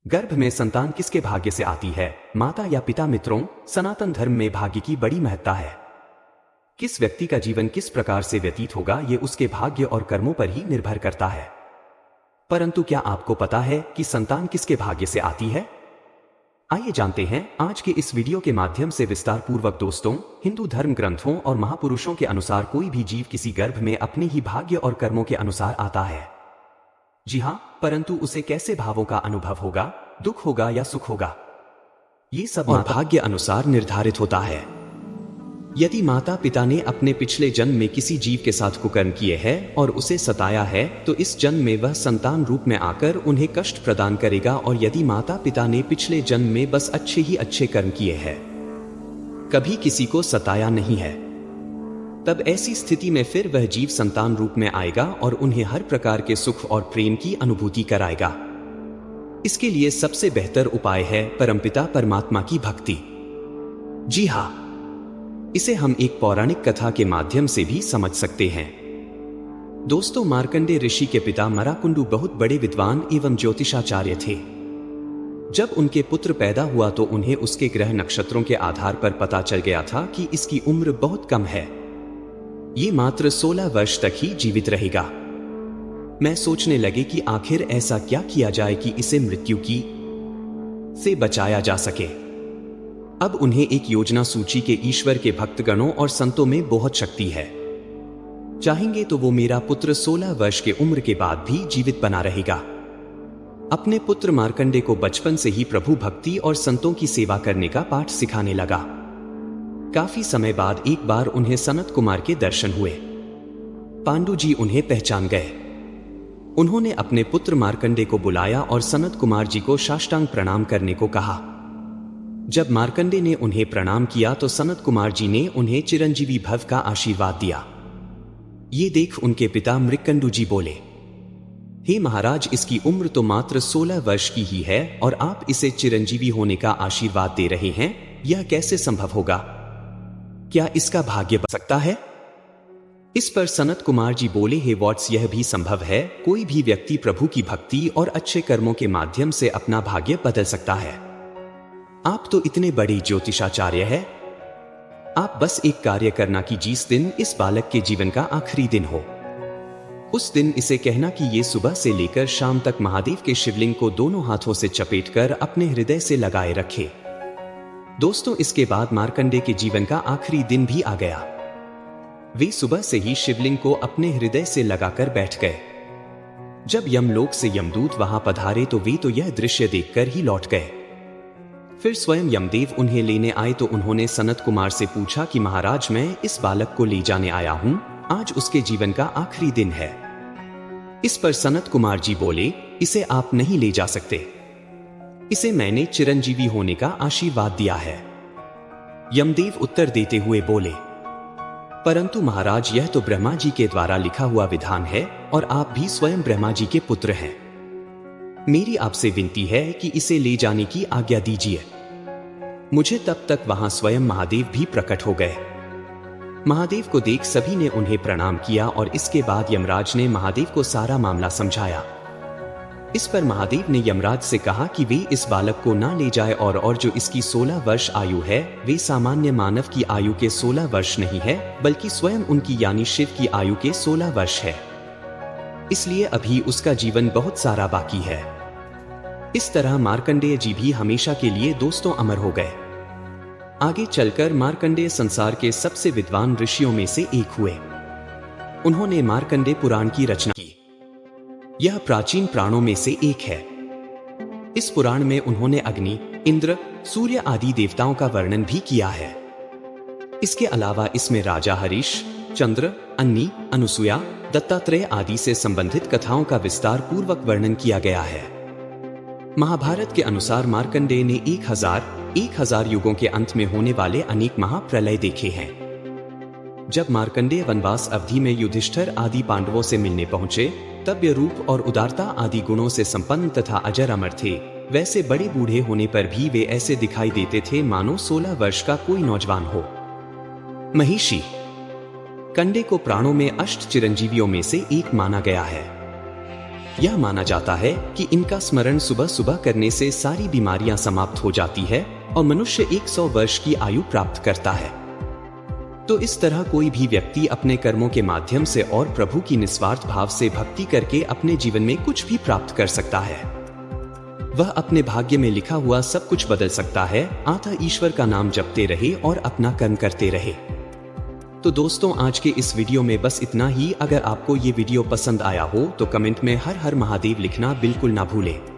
गर्भ में संतान किसके भाग्य से आती है? माता या पिता? मित्रों, सनातन धर्म में भाग्य की बड़ी महत्ता है। किस व्यक्ति का जीवन किस प्रकार से व्यतीत होगा, ये उसके भाग्य और कर्मों पर ही निर्भर करता है। परंतु क्या आपको पता है कि संतान किसके भाग्य से आती है? आइए जानते हैं आज के इस वीडियो के माध्यम से विस्तार पूर्वक। दोस्तों, हिंदू धर्म ग्रंथों और महापुरुषों के अनुसार कोई भी जीव किसी गर्भ में अपने ही भाग्य और कर्मों के अनुसार आता है। जी हाँ, परंतु उसे कैसे भावों का अनुभव होगा, दुख होगा या सुख होगा, ये सब और भाग्य अनुसार निर्धारित होता है। यदि माता पिता ने अपने पिछले जन्म में किसी जीव के साथ कुकर्म किए हैं और उसे सताया है, तो इस जन्म में वह संतान रूप में आकर उन्हें कष्ट प्रदान करेगा। और यदि माता पिता ने पिछले जन्म में बस अच्छे ही अच्छे कर्म किए हैं, कभी किसी को सताया नहीं है, तब ऐसी स्थिति में फिर वह जीव संतान रूप में आएगा और उन्हें हर प्रकार के सुख और प्रेम की अनुभूति कराएगा। इसके लिए सबसे बेहतर उपाय है परमपिता परमात्मा की भक्ति। जी हाँ, इसे हम एक पौराणिक कथा के माध्यम से भी समझ सकते हैं। दोस्तों, मार्कंडेय ऋषि के पिता मराकुंडु बहुत बड़े विद्वान एवं ज्योतिषाचार्य थे। जब उनके पुत्र पैदा हुआ तो उन्हें उसके ग्रह नक्षत्रों के आधार पर पता चल गया था कि इसकी उम्र बहुत कम है, ये मात्र 16 वर्ष तक ही जीवित रहेगा। मैं सोचने लगे कि आखिर ऐसा क्या किया जाए कि इसे मृत्यु की से बचाया जा सके। अब उन्हें एक योजना सूची के ईश्वर के भक्तगणों और संतों में बहुत शक्ति है। चाहेंगे तो वो मेरा पुत्र 16 वर्ष के उम्र के बाद भी जीवित बना रहेगा। अपने पुत्र मार्कंडेय को बचपन से ही प्रभु भक्ति और संतों की सेवा करने का पाठ सिखाने लगा। काफी समय बाद एक बार उन्हें सनत कुमार के दर्शन हुए। पांडु जी उन्हें पहचान गए। उन्होंने अपने पुत्र मार्कंडेय को बुलाया और सनत कुमार जी को साष्टांग प्रणाम करने को कहा। जब मार्कंडेय ने उन्हें प्रणाम किया तो सनत कुमार जी ने उन्हें चिरंजीवी भव का आशीर्वाद दिया। ये देख उनके पिता मृकंडु जी बोले, हे महाराज, इसकी उम्र तो मात्र 16 वर्ष की ही है और आप इसे चिरंजीवी होने का आशीर्वाद दे रहे हैं, यह कैसे संभव होगा? क्या इसका भाग्य बन सकता है? इस पर सनत कुमार जी बोले, हे वॉट्स, यह भी संभव है। कोई भी व्यक्ति प्रभु की भक्ति और अच्छे कर्मों के माध्यम से अपना भाग्य बदल सकता है। आप तो इतने बड़े ज्योतिषाचार्य हैं। आप बस एक कार्य करना कि जिस दिन इस बालक के जीवन का आखिरी दिन हो, उस दिन इसे कहना कि ये सुबह से लेकर शाम तक महादेव के शिवलिंग को दोनों हाथों से चपेटकर अपने हृदय से लगाए रखे। दोस्तों, इसके बाद मार्कंडेय के जीवन का आखिरी दिन भी आ गया। वे सुबह से ही शिवलिंग को अपने हृदय से लगाकर बैठ गए। जब यमलोक से यमदूत वहां पधारे तो वे तो यह दृश्य देखकर ही लौट गए। फिर स्वयं यमदेव उन्हें लेने आए तो उन्होंने सनत कुमार से पूछा कि महाराज, मैं इस बालक को ले जाने आया हूं, आज उसके जीवन का आखिरी दिन है। इस पर सनत कुमार जी बोले, इसे आप नहीं ले जा सकते, इसे मैंने चिरंजीवी होने का आशीर्वाद दिया है। यमदेव उत्तर देते हुए बोले, परंतु महाराज, यह तो ब्रह्मा जी के द्वारा लिखा हुआ विधान है और आप भी स्वयं ब्रह्मा जी के पुत्र हैं। मेरी आपसे विनती है कि इसे ले जाने की आज्ञा दीजिए। मुझे तब तक वहां स्वयं महादेव भी प्रकट हो गए। महादेव को देख सभी ने उन्हें प्रणाम किया और इसके बाद यमराज ने महादेव को सारा मामला समझाया। इस पर महादेव ने यमराज से कहा कि वे इस बालक को ना ले जाए और जो इसकी 16 वर्ष आयु है, वे सामान्य मानव की आयु के 16 वर्ष नहीं है, बल्कि स्वयं उनकी यानी शिव की आयु के 16 वर्ष है। इसलिए अभी उसका जीवन बहुत सारा बाकी है। इस तरह मार्कंडेय जी भी हमेशा के लिए दोस्तों अमर हो गए। आगे चलकर मार्कंडेय संसार के सबसे विद्वान ऋषियों में से एक हुए। उन्होंने मार्कंडेय पुराण की रचना की। यह प्राचीन पुराणों में से एक है। इस पुराण में उन्होंने अग्नि, इंद्र, सूर्य आदि देवताओं का वर्णन भी किया है। इसके अलावा इसमें राजा हरीश, चंद्र, अन्नी, अनुसुया, दत्तात्रेय आदि से संबंधित कथाओं का विस्तार पूर्वक वर्णन किया गया है। महाभारत के अनुसार मार्कंडेय ने 1000 युगों के अंत में होने वाले अनेक महाप्रलय देखे हैं। जब मार्कंडेय वनवास अवधि में युधिष्ठिर आदि पांडवों से मिलने पहुंचे, तब वे रूप और उदारता आदि गुणों से संपन्न तथा अजर अमर थे। वैसे बड़े बूढ़े होने पर भी वे ऐसे दिखाई देते थे मानो 16 वर्ष का कोई नौजवान हो। महिषी कंडे को प्राणों में अष्ट चिरंजीवियों में से एक माना गया है। यह माना जाता है कि इनका स्मरण सुबह सुबह करने से सारी बीमारियां समाप्त हो जाती है और मनुष्य 100 वर्ष की आयु प्राप्त करता है। तो इस तरह कोई भी व्यक्ति अपने कर्मों के माध्यम से और प्रभु की निस्वार्थ भाव से भक्ति करके अपने जीवन में कुछ भी प्राप्त कर सकता है। वह अपने भाग्य में लिखा हुआ सब कुछ बदल सकता है। अतः ईश्वर का नाम जपते रहे और अपना कर्म करते रहे। तो दोस्तों, आज के इस वीडियो में बस इतना ही। अगर आपको ये वीडियो पसंद आया हो तो कमेंट में हर हर महादेव लिखना बिल्कुल ना भूलें।